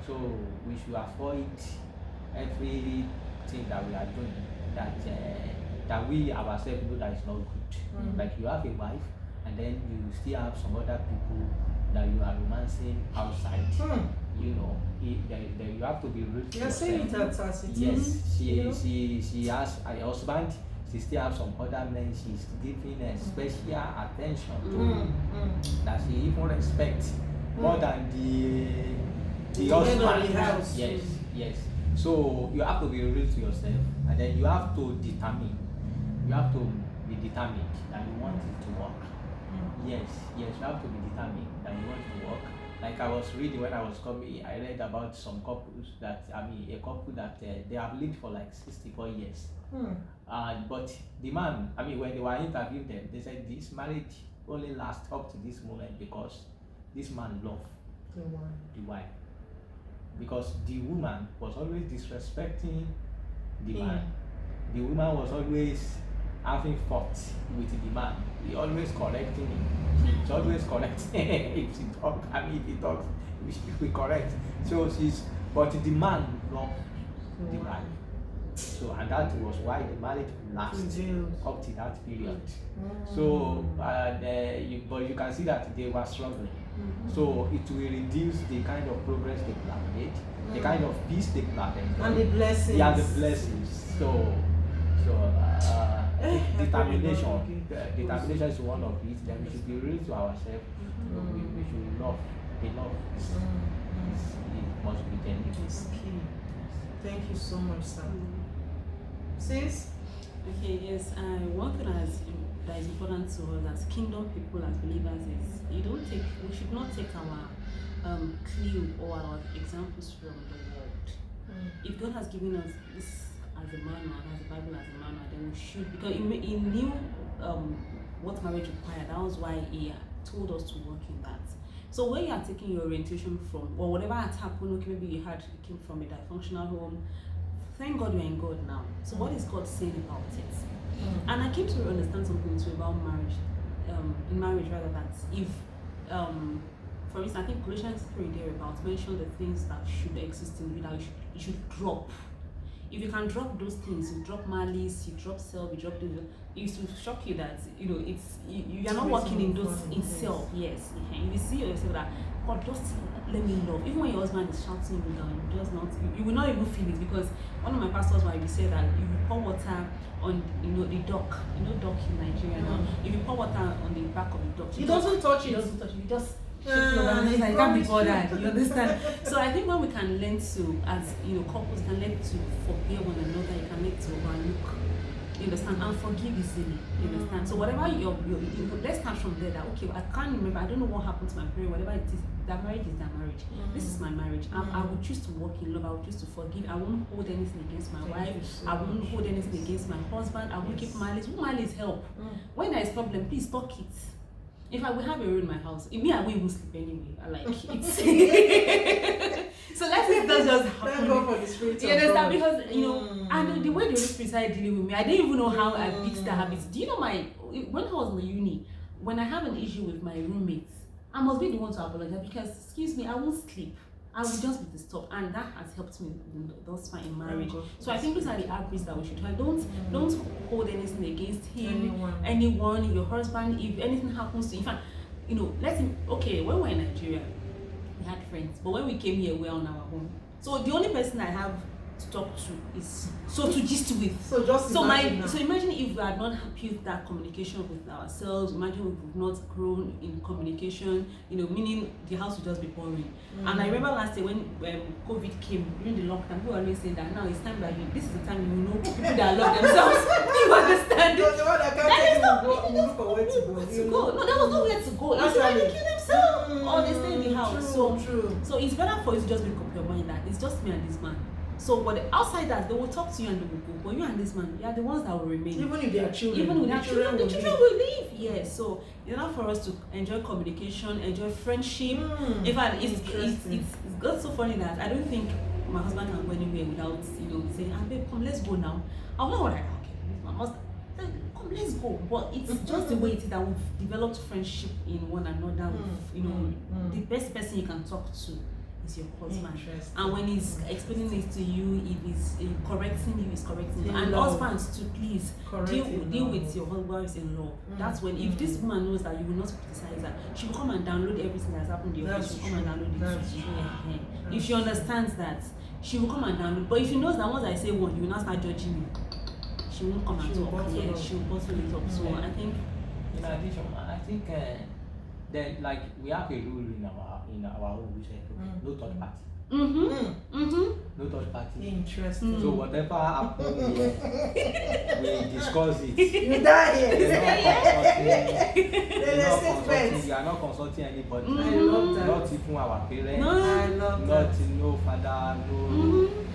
So we should avoid everything that we are doing that we ourselves know that is not good. Like you have a wife, and then you still have some other people that you are romancing outside. You know, you have to be real to yourself. Yes, she has a husband. She still has some other men she's giving a special attention to, that she even respects more than the husband. Yes. So you have to be real to yourself, and then you have to be determined that you want it to work. Yes, you have to be determined that you want it to work. Like I was reading when I was coming, I read about some couples that, a couple that they have lived for like 64 years. But the man, when they were interviewing them, they said this marriage only lasts up to this moment because this man loved the wife. Because the woman was always disrespecting the man. The woman was always having fault with the man. He always correcting him. She's always correcting if he talks. If he talks, we should be correct. But the man loved the wife. So, and that was why the marriage lasted up to that period. So, but you can see that they were struggling. So it will reduce the kind of progress they have made, the kind of peace they have enjoyed, and the blessings. Yeah, the blessings. So determination is one of it. Then we should be real to ourselves. We should love. The love it must be genuine. Okay. Thank you so much, sir. Sis? Okay, yes. One thing that is important to us as kingdom people, as believers, is we should not take our clue or our examples from the world. If God has given us this as a manual, as the Bible as a manual, then we should, because he knew what marriage required. That was why he told us to work in that. So when you are taking your orientation from, or whatever has happened, okay, maybe you came from a dysfunctional home, thank God you're in God now. So what is God saying about it? And I came to understand something too about marriage, in marriage rather, that if, for instance, I think Colossians 3 thereabout mention the things that should exist in you that you should drop. If you can drop those things, you drop malice, you drop self, you drop this, it will shock you that you are not working in those in self. Yes, you will see yourself that God, just let me love. Even when your husband is shouting you down, you will not even feel it, because one of my pastors will say that if you pour water on the dock, dock in Nigeria now, if you pour water on the back of the dock, it doesn't touch it. It doesn't touch it. You just I can't be bothered. You understand? So I think when we can learn to, as couples can learn to forgive one another, you can learn to overlook, you understand, and forgive easily. You understand? So whatever let's start from there. That okay, I can't remember. I don't know what happened to my parent. Whatever it is, that marriage is that marriage. This is my marriage. I would choose to walk in love. I would choose to forgive. I won't hold anything against my wife. I won't hold anything against my husband. I won't keep malice. Who malice help? When there is problem, please talk it. If I will have a room in my house, I will even sleep anyway. I like it. So let's say that's just happen. Thank God for the Spirit. You understand? Because and the way the Holy Spirit started dealing with me, I didn't even know how I beat that habit. Do you know when I was in the uni, when I have an issue with my roommates, I must be the one to apologize, because excuse me, I won't sleep. I will just be disturbed, and that has helped me thus far in marriage. So I think those are the habits that we should try. Don't hold anything against him, anyone, your husband. If anything happens to him, in fact, let him. Okay, when we were in Nigeria, we had friends, but when we came here, we're on our own. So the only person I have to talk to is to gist with. So imagine if we had not built that communication with ourselves. Imagine if we've not grown in communication, meaning the house would just be boring. And I remember last year when COVID came during the lockdown, people always say that now it's time that this is the time people that love themselves. You understand? That is not where to go. No, that was not where to go. It's when they kill themselves or they stay in the house. So it's better for you to just make up your mind that it's just me and this man. So, but the outsiders, they will talk to you and they will go. But you and this man, they are the ones that will remain. Even if they are children. Even with their children, the children will leave. Yes. So, it's enough for us to enjoy communication, enjoy friendship. In fact, it's got so funny that I don't think my husband can go anywhere without, saying, babe, come, let's go now. I'm not like, okay, my husband, come, let's go. But it's just the way it is that we've developed friendship in one another. The best person you can talk to is your husband. Interesting. And when he's explaining it to you, if he's correcting you, he's correcting you. In And love. husbands to please Correct deal in with love. your husbands in law. Mm. That's when, if this woman knows that you will not criticize her, she will come and download everything that's happened in your That's office. She will come and download it That's to you. true. Yeah. If she understands that, she will come and download. But if she knows that once I say one, you will not start judging me, she won't come and She will talk. bottle Yeah, up. she will bottle it up. So Mm. I think In addition, I think then like we have a rule in our home which is no third party. No third party. Interesting. So whatever happens here, we discuss it. You die We're here. not Let's take consulting. first. We are not consulting anybody. I love that. Not even our parents. No. I love Not that. no father, no. Mm.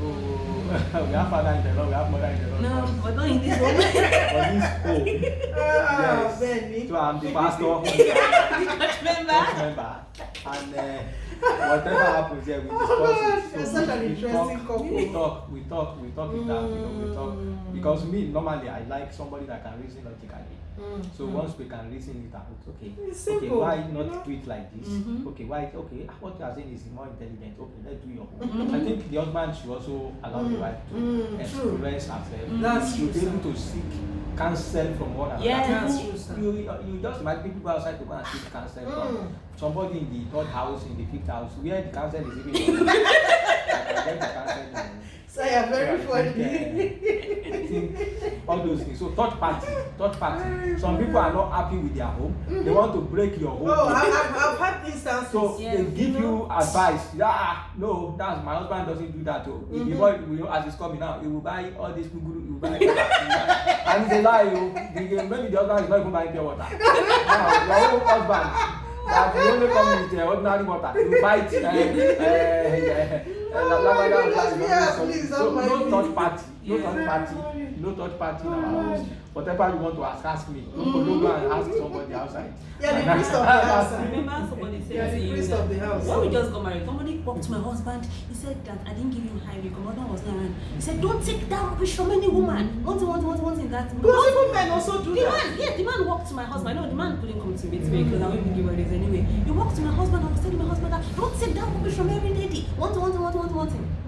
We have father in the law, we have mother in the law. no, but not in this moment. For this home. Ah, Yes. Benny. So I'm the pastor. Remember? Member. And whatever happens here, we discuss Oh, it. you're So such an we interesting talk, couple. we talk it out, we talk. Mm. Because me, normally, I like somebody that can reason logically. Mm. So once we can reason it out, okay. It's Okay, simple, why you not know? do it like this? Mhm. Okay, what you are saying is more intelligent. Okay, let's do your own. Mhm. I think the husband should also allow the wife to True. express herself. That's Should be true, able to seek counsel from one another. Yeah. That's You- true, sir. You just imagine people go outside to go and seek counsel from somebody in the third house, in the fifth house, where the counsel is even. I can get the counsel. So you're very So I funny. think all those things. So third party. Some people are not happy with their home. They want to break your home. Oh, I've had instances. So Yeah. they give You you know? advice. No, that's my husband doesn't do that. Oh. If the boy, as he's coming now, he will buy all these guru, he will buy and it's a lie. Maybe the husband is not even buying pure water. Now, your own husband, that you only come with ordinary water, you buy it. Please, So don't mind no me. third party, no Yeah. third party, no third party in our house. Whatever you want to ask me. Don't go and ask somebody outside. Yeah, the priest of the house. Remember somebody Yeah, said to the you priest that of the house. when we just got married, somebody walked to my husband. He said that I didn't give him high because my husband was not around. He said, "Don't take that rubbish from any woman. One in that." Because even men also do The that. man, yeah, the man walked to my husband. No, the man couldn't come to me. It's very close. I won't even give her this anyway. He walked to my husband. I was telling my husband that don't take that rubbish from every lady. One.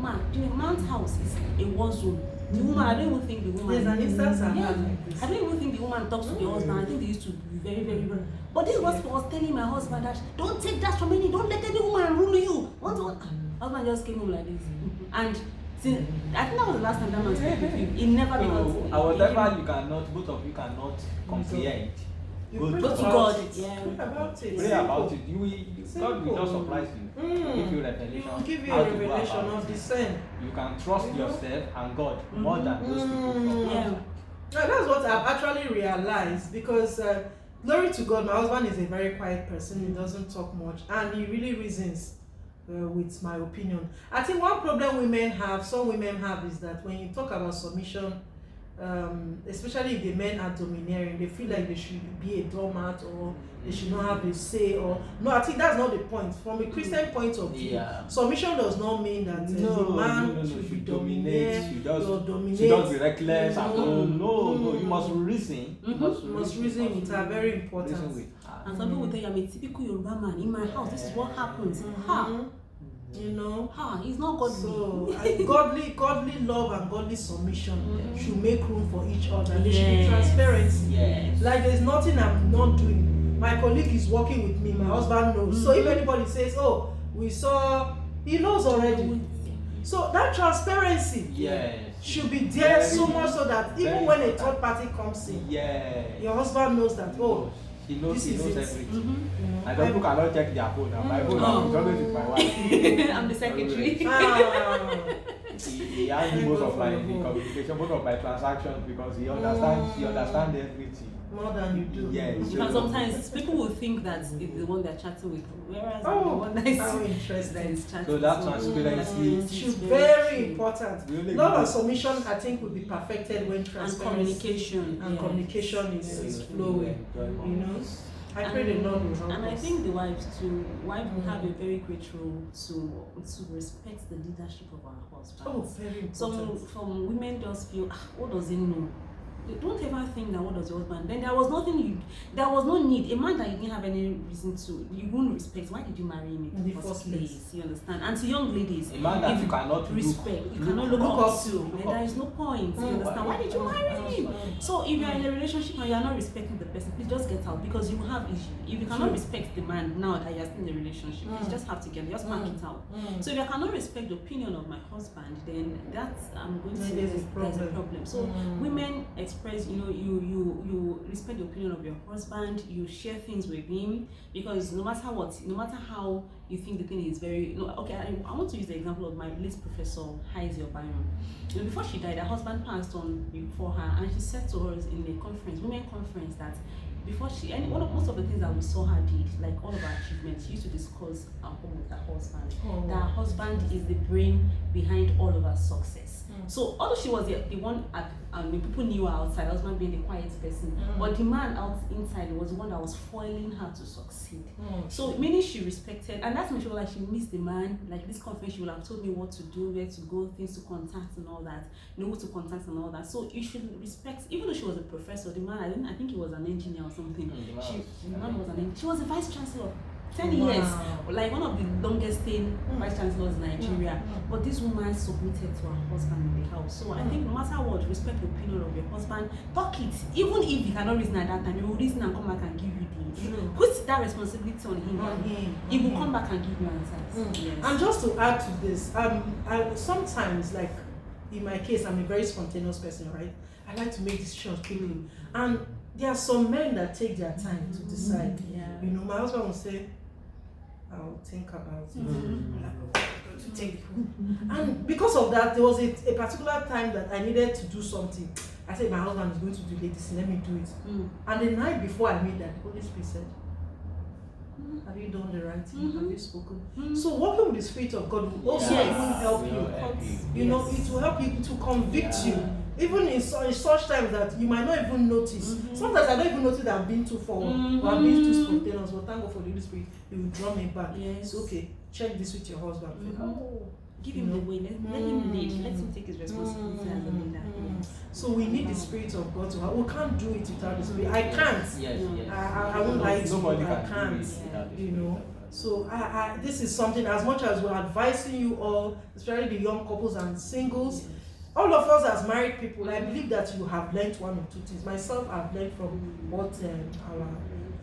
Man, the man's house is a war zone. The woman, I don't even think the woman. There's an instance I Yeah, had like this. I don't even think the woman talks to the husband. I think they used to be very, very well. But this was telling my husband that don't take that from any. Don't let any woman rule you. Husband just came home like this, and since I think that was the last time that man spoke with him. He never because Whatever you cannot, both of you cannot comprehend. You Go pray to Go to about God. it. Yeah. Pray about it. Pray about it. God will just Simple. surprise you. Mm. Give you He revelation. will give you how a to go revelation about of it. the sin. You can trust You know? yourself and God more than those people. Mm. Yeah. Now, that's what I've actually realized because glory to God, my husband is a very quiet person. He doesn't talk much and he really reasons with my opinion. I think one problem some women have is that when you talk about submission, especially if the men are domineering, they feel like they should be a doormat or they should not have a say or no. I think that's not the point. From a Christian point of view, Yeah. submission does not mean that the man should be dominate. She dominate. does be reckless at Mm. home. No, you Mm. must reason. Mhm. You must reason with her, very important. Reason with her. And some people tell you I'm a typical Yoruba man in my house. This is what happens. Ha, Mhm. You know, he's not godly. so godly love and godly submission Mhm. should make room for each other. They should be Yes. transparent. Yes. Like there's nothing I'm not doing. My colleague is working with me. My husband knows. So if Mhm. anybody says, "Oh, we saw," he knows already. So that transparency Yes. should be there so Very- much so that even very when a important. third party comes in, Yes. your husband knows that. Oh, he knows. this He is knows it. everything. Mhm. you know, And some people cannot check their phone. Now my phone Oh. is always with my wife. I'm the secretary. Ah. He handles most of my communication, most of my transactions because he understands. He understands everything. More than you do. Yes. And sometimes people will think that it's the one they're chatting with, whereas Oh, the one that is, how that interesting. is chatting. So that transparency it's Should very very true. important. We only Love need- and submission, I think, will be perfected when And transparency communication. and yeah. communication is flowing. You know, I pray the Lord will help And I us. think the wives too, will have a very great role to respect the leadership of our husbands. Oh, very Some important. women just feel, what does he know? don't ever think that what does your husband. Then there was there was no need. A man that you didn't have any reason to, you wouldn't respect. Why did you marry him in the first place? You understand? And to young ladies, A man that you cannot respect, you cannot look up to, and there is no point. You understand? Why did you marry him? So if you are in a relationship and you are not respecting the person, please just get out, because you will have issues. If you cannot respect the man now that you are still in the relationship, please just have to get just pack it out. So if you cannot respect the opinion of my husband, then that's I'm going to say there's a problem. So women express, you respect the opinion of your husband, you share things with him, because no matter how you think the thing is very okay. I want to use the example of my late professor Heidi Obayon. Before she died, her husband passed on before her, and she said to us in a conference, women conference, that before most of the things that we saw her did, like all of her achievements, she used to discuss at home with her husband. That her husband is the brain behind all of her success. So although she was the one people knew her outside, her husband being the quiet person, but the man inside was the one that was foiling her to succeed. So meaning she respected, and that's when she was like, she missed the man. Like this conference, she would have told me what to do, where to go, things to contact and all that, who to contact and all that. So you should respect, even though she was a professor, the man, I think he was an engineer or something. She was a vice chancellor. 10 years, like one of the longest staying vice chancellors in Nigeria. But this woman submitted to her husband in the house. So I think no matter what, respect the opinion of your husband. Talk it, even if you cannot reason at that time, you will reason and come back and give you the. Put that responsibility on him. He will come back and give you answers. Yes. And just to add to this, I sometimes, like in my case, I'm a very spontaneous person, right? I like to make decisions quickly, and there are some men that take their time to decide. My husband will say, I'll think about it. To take. And because of that, there was a particular time that I needed to do something. I said, my husband is going to delay this, let me do it. And the night before I made that, the Holy Spirit said, have you done the right thing? Have you spoken? So working with the Spirit of God will also even help you. It will help you to convict you. Even in such times that you might not even notice. Sometimes I don't even notice that I'm being too forward or I'm being too spontaneous, but thank God for the Holy Spirit, He will draw me back. It's okay, check this with your husband. Give him the way, let him lead, let him take his responsibility as a leader. So we need the Spirit of God to help. We can't do it without the Spirit. I can't. I won't lie to you, I can't. So this is something, as much as we're advising you all, especially the young couples and singles, all of us as married people, I believe that you have learned one or two things. Myself, I've learned from what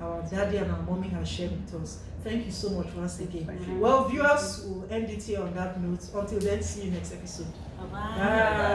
our daddy and our mommy have shared with us. Thank you so much once again. Well, viewers, we'll end it here on that note. Until then, see you next episode. Bye-bye. Bye.